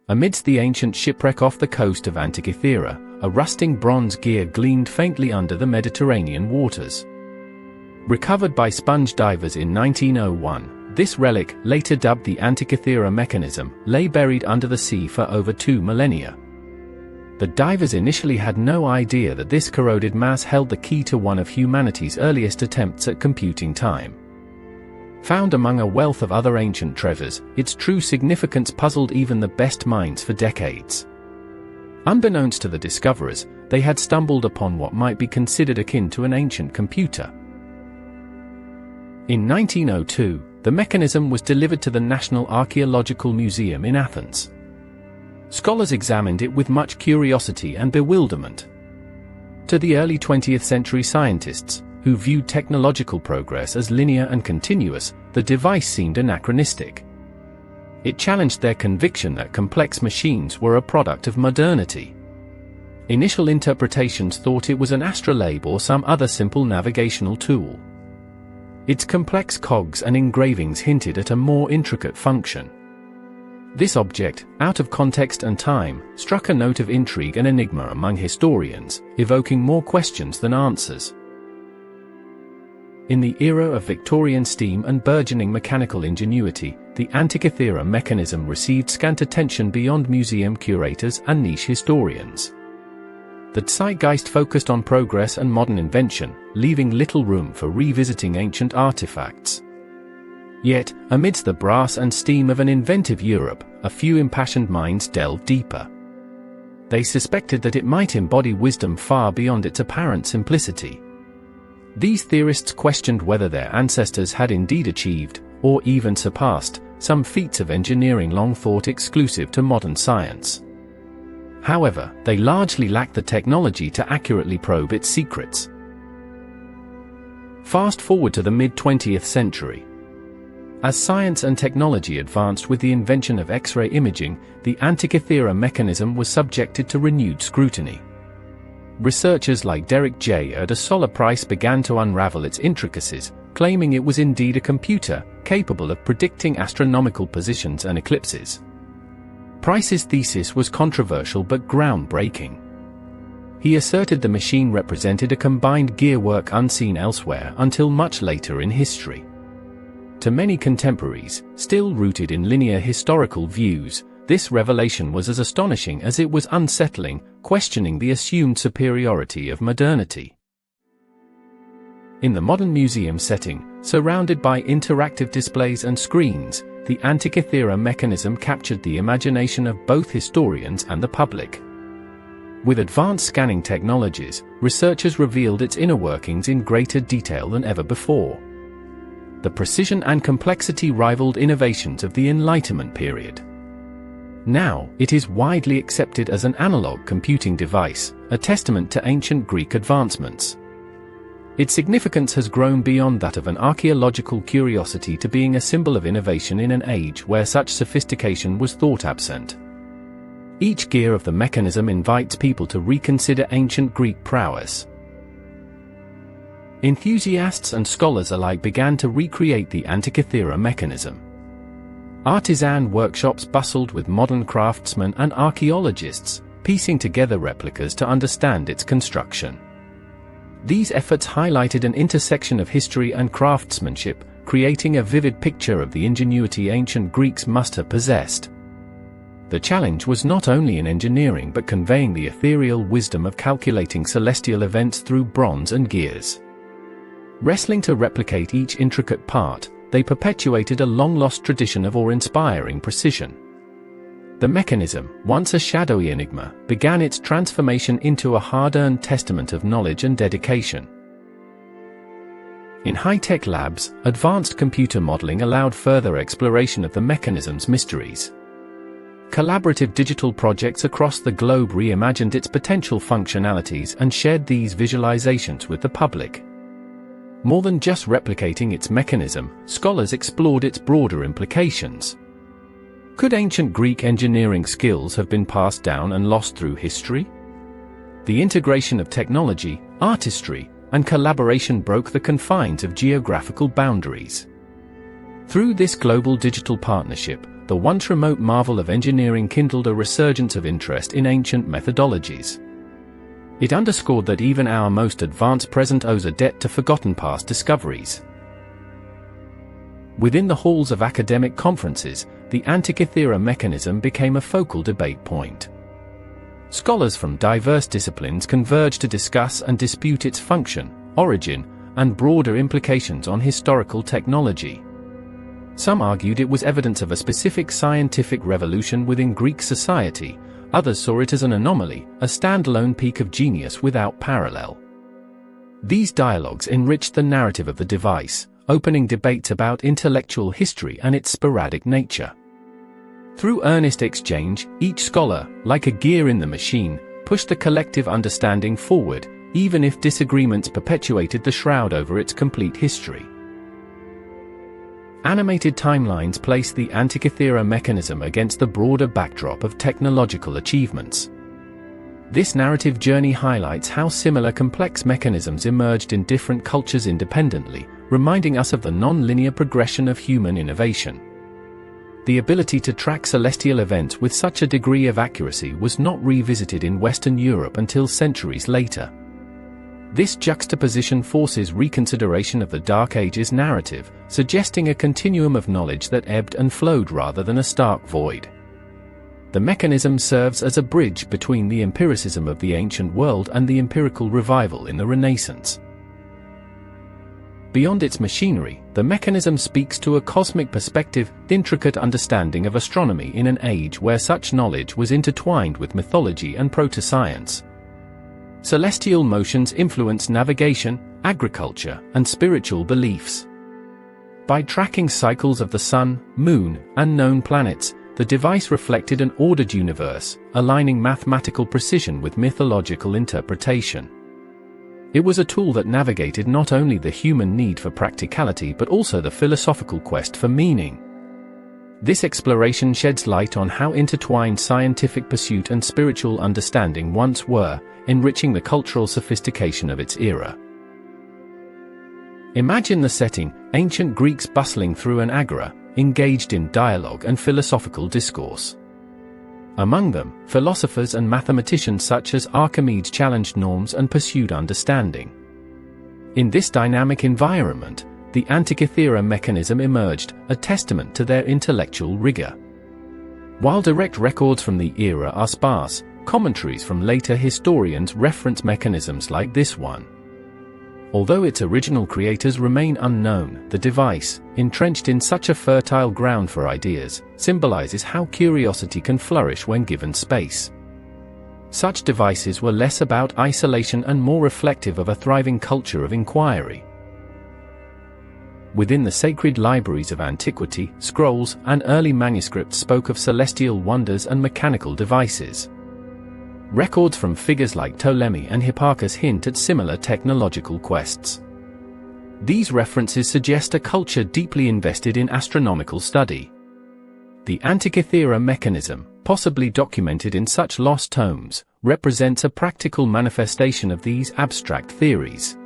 Amidst the ancient shipwreck off the coast of Antikythera, a rusting bronze gear gleamed faintly under the Mediterranean waters. Recovered by sponge divers in 1901, this relic, later dubbed the Antikythera Mechanism, lay buried under the sea for over 2 millennia. The divers initially had no idea that this corroded mass held the key to one of humanity's earliest attempts at computing time. Found among a wealth of other ancient treasures, its true significance puzzled even the best minds for decades. Unbeknownst to the discoverers, they had stumbled upon what might be considered akin to an ancient computer. In 1902, the mechanism was delivered to the National Archaeological Museum in Athens. Scholars examined it with much curiosity and bewilderment. To the early 20th century scientists, who viewed technological progress as linear and continuous, the device seemed anachronistic. It challenged their conviction that complex machines were a product of modernity. Initial interpretations thought it was an astrolabe or some other simple navigational tool. Its complex cogs and engravings hinted at a more intricate function. This object, out of context and time, struck a note of intrigue and enigma among historians, evoking more questions than answers. In the era of Victorian steam and burgeoning mechanical ingenuity, the Antikythera Mechanism received scant attention beyond museum curators and niche historians. The zeitgeist focused on progress and modern invention, leaving little room for revisiting ancient artifacts. Yet, amidst the brass and steam of an inventive Europe, a few impassioned minds delved deeper. They suspected that it might embody wisdom far beyond its apparent simplicity. These theorists questioned whether their ancestors had indeed achieved, or even surpassed, some feats of engineering long thought exclusive to modern science. However, they largely lacked the technology to accurately probe its secrets. Fast forward to the mid-20th century. As science and technology advanced with the invention of X-ray imaging, the Antikythera Mechanism was subjected to renewed scrutiny. Researchers like Derek J. Erdesola Price began to unravel its intricacies, claiming it was indeed a computer, capable of predicting astronomical positions and eclipses. Price's thesis was controversial but groundbreaking. He asserted the machine represented a combined gearwork unseen elsewhere until much later in history. To many contemporaries, still rooted in linear historical views, this revelation was as astonishing as it was unsettling, questioning the assumed superiority of modernity. In the modern museum setting, surrounded by interactive displays and screens, the Antikythera Mechanism captured the imagination of both historians and the public. With advanced scanning technologies, researchers revealed its inner workings in greater detail than ever before. The precision and complexity rivaled innovations of the Enlightenment period. Now, it is widely accepted as an analog computing device, a testament to ancient Greek advancements. Its significance has grown beyond that of an archaeological curiosity to being a symbol of innovation in an age where such sophistication was thought absent. Each gear of the mechanism invites people to reconsider ancient Greek prowess. Enthusiasts and scholars alike began to recreate the Antikythera Mechanism. Artisan workshops bustled with modern craftsmen and archaeologists, piecing together replicas to understand its construction. These efforts highlighted an intersection of history and craftsmanship, creating a vivid picture of the ingenuity ancient Greeks must have possessed. The challenge was not only in engineering but conveying the ethereal wisdom of calculating celestial events through bronze and gears. Wrestling to replicate each intricate part, they perpetuated a long-lost tradition of awe-inspiring precision. The mechanism, once a shadowy enigma, began its transformation into a hard-earned testament of knowledge and dedication. In high-tech labs, advanced computer modeling allowed further exploration of the mechanism's mysteries. Collaborative digital projects across the globe reimagined its potential functionalities and shared these visualizations with the public. More than just replicating its mechanism, scholars explored its broader implications. Could ancient Greek engineering skills have been passed down and lost through history? The integration of technology, artistry, and collaboration broke the confines of geographical boundaries. Through this global digital partnership, the once remote marvel of engineering kindled a resurgence of interest in ancient methodologies. It underscored that even our most advanced present owes a debt to forgotten past discoveries. Within the halls of academic conferences, the Antikythera mechanism became a focal debate point. Scholars from diverse disciplines converged to discuss and dispute its function, origin, and broader implications on historical technology. Some argued it was evidence of a specific scientific revolution within Greek society. Others saw it as an anomaly, a standalone peak of genius without parallel. These dialogues enriched the narrative of the device, opening debates about intellectual history and its sporadic nature. Through earnest exchange, each scholar, like a gear in the machine, pushed the collective understanding forward, even if disagreements perpetuated the shroud over its complete history. Animated timelines place the Antikythera mechanism against the broader backdrop of technological achievements. This narrative journey highlights how similar complex mechanisms emerged in different cultures independently, reminding us of the non-linear progression of human innovation. The ability to track celestial events with such a degree of accuracy was not revisited in Western Europe until centuries later. This juxtaposition forces reconsideration of the Dark Ages narrative, suggesting a continuum of knowledge that ebbed and flowed rather than a stark void. The mechanism serves as a bridge between the empiricism of the ancient world and the empirical revival in the Renaissance. Beyond its machinery, the mechanism speaks to a cosmic perspective, intricate understanding of astronomy in an age where such knowledge was intertwined with mythology and proto-science. Celestial motions influence navigation, agriculture, and spiritual beliefs. By tracking cycles of the sun, moon, and known planets, the device reflected an ordered universe, aligning mathematical precision with mythological interpretation. It was a tool that navigated not only the human need for practicality but also the philosophical quest for meaning. This exploration sheds light on how intertwined scientific pursuit and spiritual understanding once were, enriching the cultural sophistication of its era. Imagine the setting: ancient Greeks bustling through an agora, engaged in dialogue and philosophical discourse. Among them, philosophers and mathematicians such as Archimedes challenged norms and pursued understanding. In this dynamic environment, the Antikythera mechanism emerged, a testament to their intellectual rigor. While direct records from the era are sparse, commentaries from later historians reference mechanisms like this one. Although its original creators remain unknown, the device, entrenched in such a fertile ground for ideas, symbolizes how curiosity can flourish when given space. Such devices were less about isolation and more reflective of a thriving culture of inquiry. Within the sacred libraries of antiquity, scrolls and early manuscripts spoke of celestial wonders and mechanical devices. Records from figures like Ptolemy and Hipparchus hint at similar technological quests. These references suggest a culture deeply invested in astronomical study. The Antikythera mechanism, possibly documented in such lost tomes, represents a practical manifestation of these abstract theories.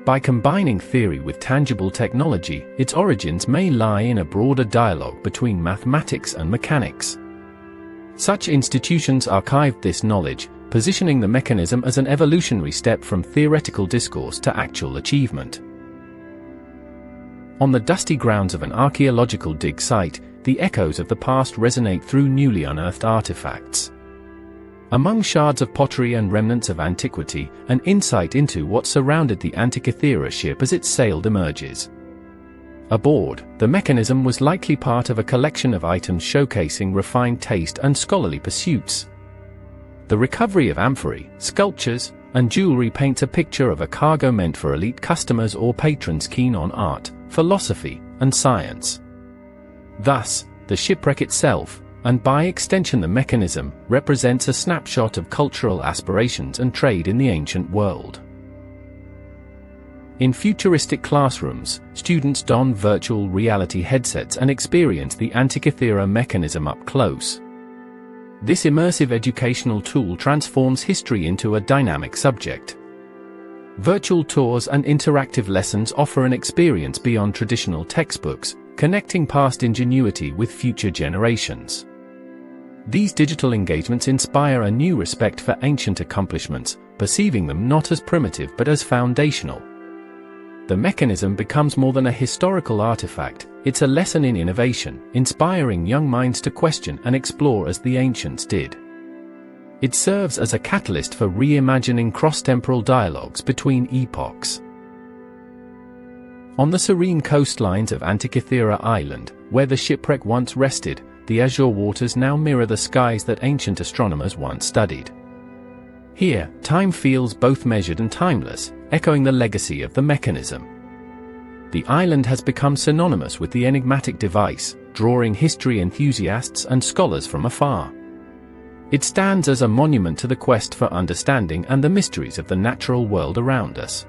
By combining theory with tangible technology, its origins may lie in a broader dialogue between mathematics and mechanics. Such institutions archived this knowledge, positioning the mechanism as an evolutionary step from theoretical discourse to actual achievement. On the dusty grounds of an archaeological dig site, the echoes of the past resonate through newly unearthed artifacts. Among shards of pottery and remnants of antiquity, an insight into what surrounded the Antikythera ship as it sailed emerges. Aboard, the mechanism was likely part of a collection of items showcasing refined taste and scholarly pursuits. The recovery of amphorae, sculptures, and jewelry paints a picture of a cargo meant for elite customers or patrons keen on art, philosophy, and science. Thus, the shipwreck itself, and by extension the mechanism, represents a snapshot of cultural aspirations and trade in the ancient world. In futuristic classrooms, students don virtual reality headsets and experience the Antikythera mechanism up close. This immersive educational tool transforms history into a dynamic subject. Virtual tours and interactive lessons offer an experience beyond traditional textbooks, connecting past ingenuity with future generations. These digital engagements inspire a new respect for ancient accomplishments, perceiving them not as primitive but as foundational. The mechanism becomes more than a historical artifact, it's a lesson in innovation, inspiring young minds to question and explore as the ancients did. It serves as a catalyst for reimagining cross-temporal dialogues between epochs. On the serene coastlines of Antikythera Island, where the shipwreck once rested, the azure waters now mirror the skies that ancient astronomers once studied. Here, time feels both measured and timeless, echoing the legacy of the mechanism. The island has become synonymous with the enigmatic device, drawing history enthusiasts and scholars from afar. It stands as a monument to the quest for understanding and the mysteries of the natural world around us.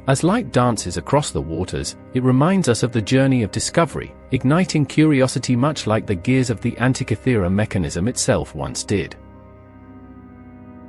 As light dances across the waters, it reminds us of the journey of discovery, igniting curiosity much like the gears of the Antikythera mechanism itself once did.